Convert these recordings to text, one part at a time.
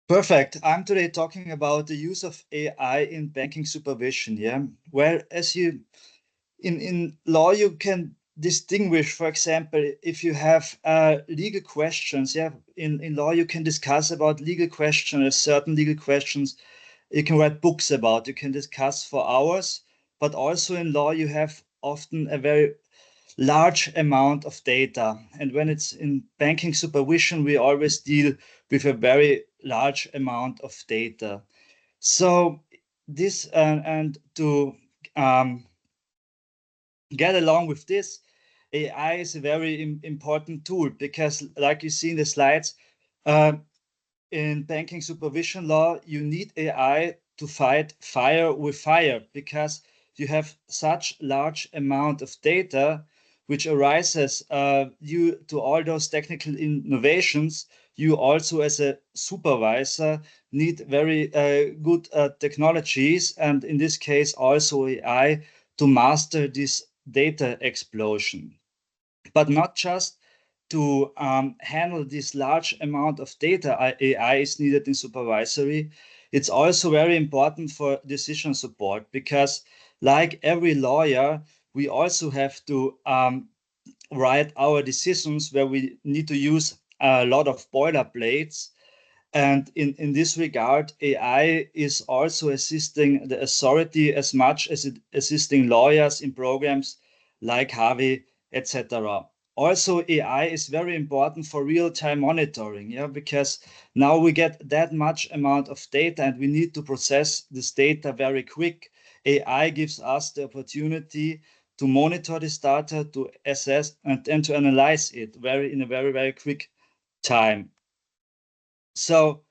Perfect. I'm today talking about the use of AI in banking supervision. Yeah. Well, as you in law, you can distinguish, for example, if you have legal questions. Yeah. In law, you can discuss about legal questions, certain legal questions you can write books about, you can discuss for hours. But also in law, you have often a very large amount of data. And when it's in banking supervision, we always deal with a very large amount of data. So this and to um, get along with this, AI is a very important tool because, like you see in the slides, uh, in banking supervision law, you need AI to fight fire with fire because you have such large amount of data which arises due to all those technical innovations. You also, as a supervisor, need very good technologies, and in this case, also AI to master this data explosion. But not just to handle this large amount of data AI is needed in supervisory. It's also very important for decision support because, like every lawyer, we also have to write our decisions where we need to use a lot of boilerplates. And in this regard, AI is also assisting the authority as much as it assisting lawyers in programs like Harvey, etc. Also, AI is very important for real-time monitoring, yeah, because now we get that much amount of data and we need to process this data very quick. AI gives us the opportunity to monitor this data, to assess and then to analyze it in a very, very quick time. So,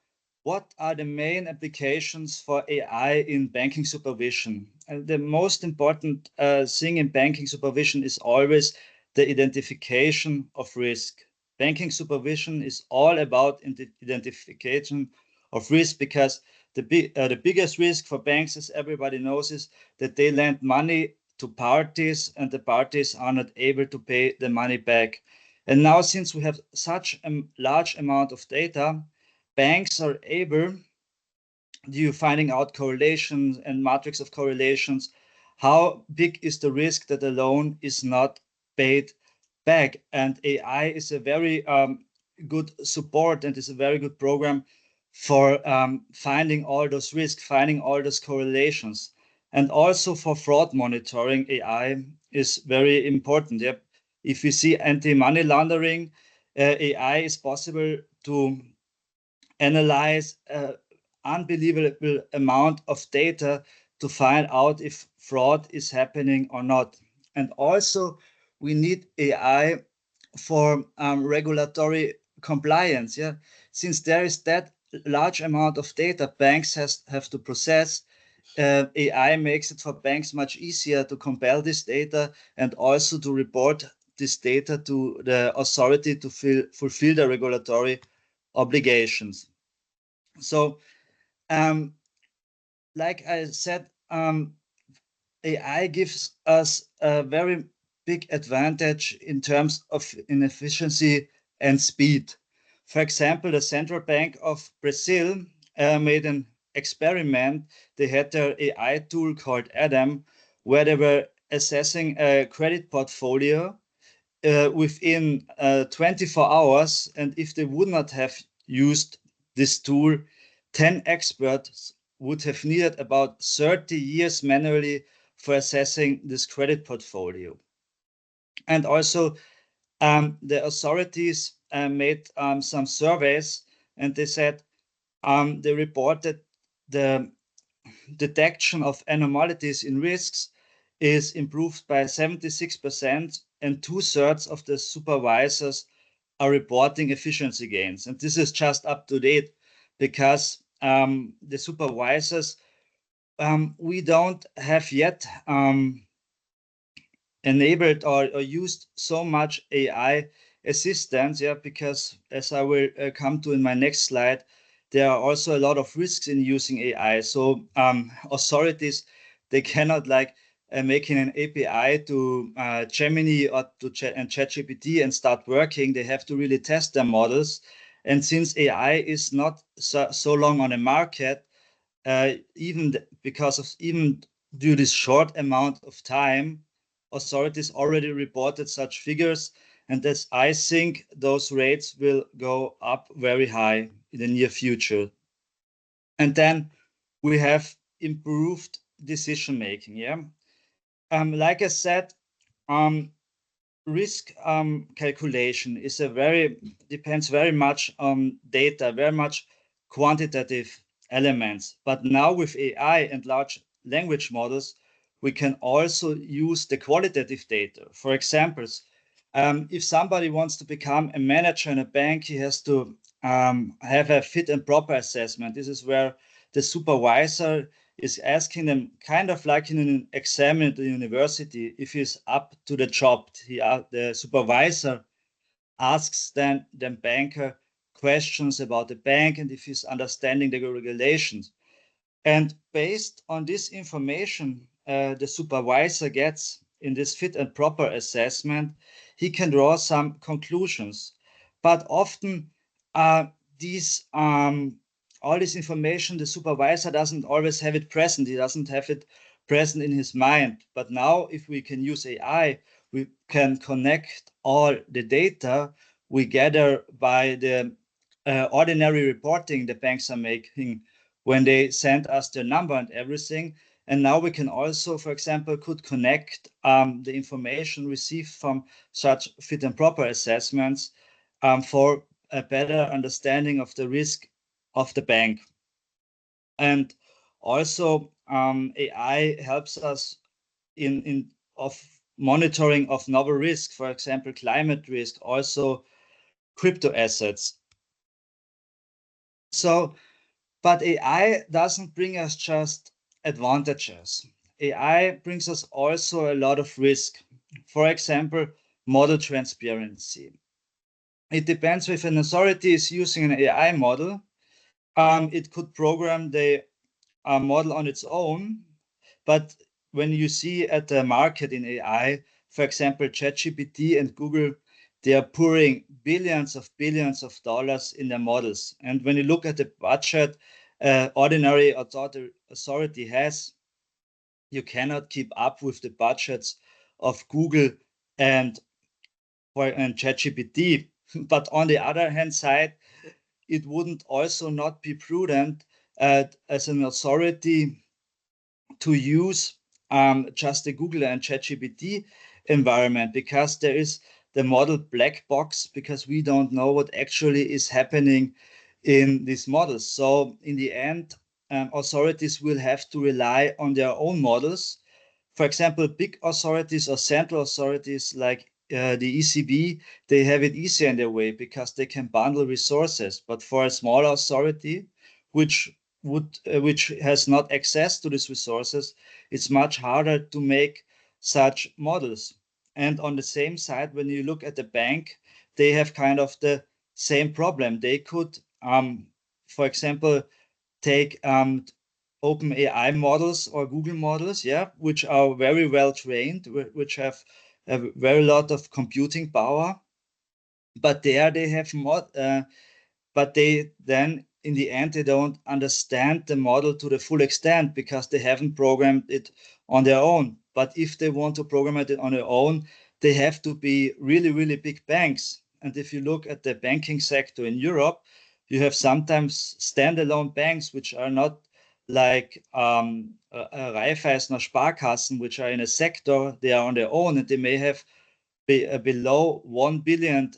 what are the main applications for AI in banking supervision? And the most important thing in banking supervision is always the identification of risk. Banking supervision is all about identification of risk because the biggest risk for banks, as everybody knows, is that they lend money to parties and the parties are not able to pay the money back. And now, since we have such a large amount of data, banks are able, you finding out correlations and matrix of correlations, how big is the risk that a loan is not paid back. And AI is a very good support and is a very good program for finding all those risks, finding all those correlations. And also for fraud monitoring, AI is very important. Yep. If we see anti-money laundering, AI is possible to analyze an unbelievable amount of data to find out if fraud is happening or not. And also, we need AI for regulatory compliance. Yeah, since there is that large amount of data banks have to process. AI makes it for banks much easier to compile this data and also to report this data to the authority to fulfill the regulatory obligations. So, um, like I said, AI gives us a very big advantage in terms of inefficiency and speed. For example, the Central Bank of Brazil made an experiment. They had their AI tool called Adam, where they were assessing a credit portfolio within 24 hours. And if they would not have used this tool, 10 experts would have needed about 30 years manually for assessing this credit portfolio. And also, the authorities made some surveys and they said they reported the detection of anomalies in risks is improved by 76%, and 2/3 of the supervisors are reporting efficiency gains. And this is just up to date because the supervisors, we don't have yet enabled or used so much AI assistance, yeah, because as I will come to in my next slide, there are also a lot of risks in using AI. So authorities, they cannot like making an API to Gemini or to ChatGPT and start working. They have to really test their models. And since AI is not so long on the market, even due this short amount of time, authorities already reported such figures, and as I think those rates will go up very high in the near future. And then we have improved decision making. Yeah, like I said, risk calculation is depends very much on data, very much quantitative elements. But now with AI and large language models, we can also use the qualitative data. For examples, if somebody wants to become a manager in a bank, he has to have a fit and proper assessment. This is where the supervisor is asking them, kind of like in an exam at the university, if he's up to the job. The supervisor asks then the banker questions about the bank and if he's understanding the regulations. And based on this information the supervisor gets in this fit and proper assessment, he can draw some conclusions. But often these all this information, the supervisor doesn't always have it present. He doesn't have it present in his mind. But now, if we can use AI, we can connect all the data we gather by the ordinary reporting the banks are making when they send us their number and everything. And now we can also, for example, could connect the information received from such fit and proper assessments for a better understanding of the risk of the bank. And also AI helps us in of monitoring of novel risk, for example, climate risk, also crypto assets. So, but AI doesn't bring us just advantages. AI brings us also a lot of risk. For example, model transparency. It depends if an authority is using an AI model. It could program the model on its own, but when you see at the market in AI, for example, ChatGPT and Google, they are pouring billions of dollars in their models. And when you look at the budget ordinary authority has, you cannot keep up with the budgets of Google and ChatGPT. But on the other hand side, it wouldn't also not be prudent as an authority to use just the Google and ChatGPT environment, because there is the model black box, because we don't know what actually is happening in these models. So in the end, authorities will have to rely on their own models. For example, big authorities or central authorities like the ECB, they have it easier in their way because they can bundle resources. But for a small authority, which has not access to these resources, it's much harder to make such models. And on the same side, when you look at the bank, they have kind of the same problem. They could, for example, take open AI models or Google models, yeah, which are very well trained, which have a very lot of computing power. But there they have but they then in the end they don't understand the model to the full extent because they haven't programmed it on their own. But if they want to program it on their own, they have to be really, really big banks. And if you look at the banking sector in Europe, you have sometimes standalone banks which are not like Raiffeisen or Sparkassen, which are in a sector, they are on their own, and they may have below 1 billion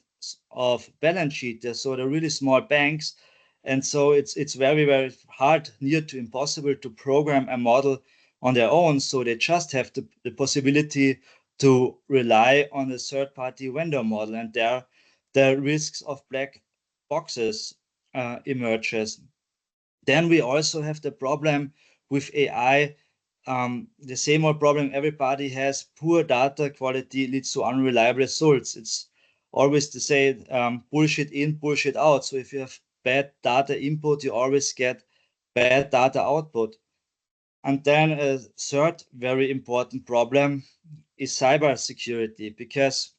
of balance sheet. So they're really small banks. And so it's very, very hard, near to impossible to program a model on their own. So they just have the possibility to rely on a third-party vendor model. And there the risks of black boxes emerges. Then we also have the problem with AI, the same old problem everybody has: poor data quality leads to unreliable results. It's always to say bullshit in, bullshit out. So if you have bad data input, you always get bad data output. And then a third very important problem is cybersecurity, because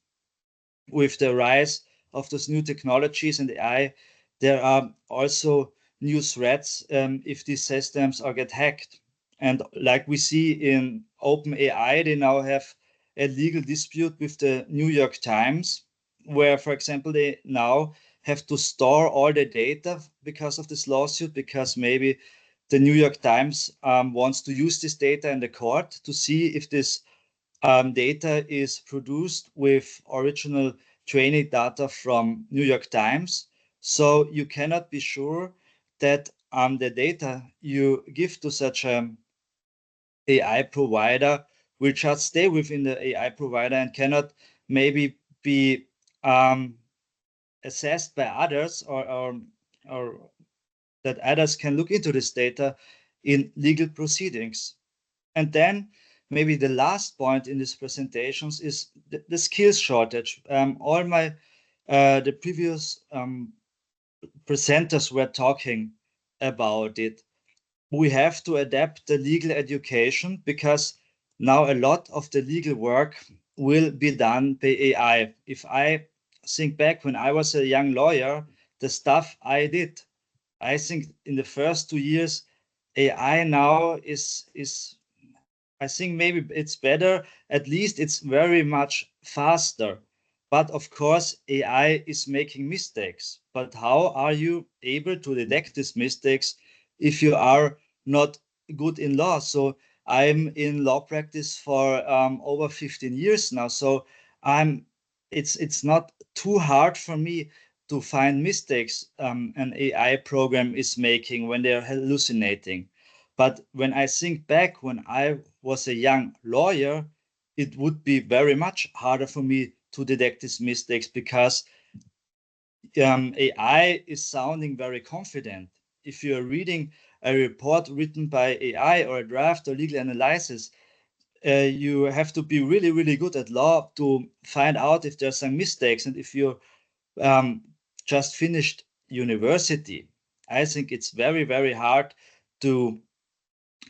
with the rise of those new technologies and AI, there are also new threats if these systems are get hacked. And like we see in OpenAI, they now have a legal dispute with the New York Times, where, for example, they now have to store all the data because of this lawsuit, because maybe the New York Times wants to use this data in the court to see if this data is produced with original training data from New York Times. So you cannot be sure that the data you give to such an AI provider will just stay within the AI provider and cannot maybe be assessed by others, or that others can look into this data in legal proceedings. And then maybe the last point in these presentations is the skills shortage. All my the previous presenters were talking about it. We have to adapt the legal education because now a lot of the legal work will be done by AI. If I think back when I was a young lawyer, the stuff I did, I think in the first 2 years, AI now is I think maybe it's better. At least it's very much faster. But of course, AI is making mistakes. But how are you able to detect these mistakes if you are not good in law? So I'm in law practice for over 15 years now. So I'm it's not too hard for me to find mistakes an AI program is making when they're hallucinating. But when I think back when I was a young lawyer, it would be very much harder for me to detect these mistakes because AI is sounding very confident. If you're reading a report written by AI or a draft or legal analysis, you have to be really, really good at law to find out if there's some mistakes. And if you um, just finished university, I think it's very, very hard to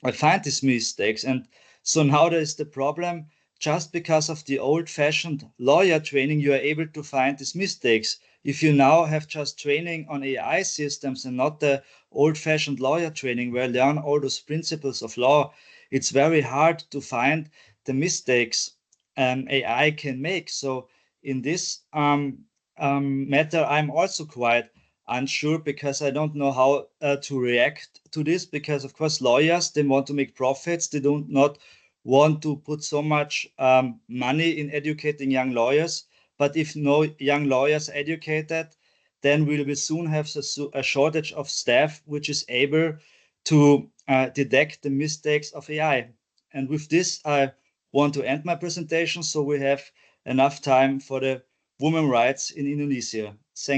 I find these mistakes. And so now there is the problem. Just because of the old fashioned lawyer training, you are able to find these mistakes. If you now have just training on AI systems and not the old fashioned lawyer training where you learn all those principles of law, it's very hard to find the mistakes AI can make. So in this matter, I'm also quite unsure because I don't know how to react to this because of course lawyers they want to make profits, they don't not want to put so much money in educating young lawyers, but if no young lawyers educated, then we will soon have a shortage of staff which is able to detect the mistakes of AI. And with this I want to end my presentation so we have enough time for the women rights in Indonesia. Thank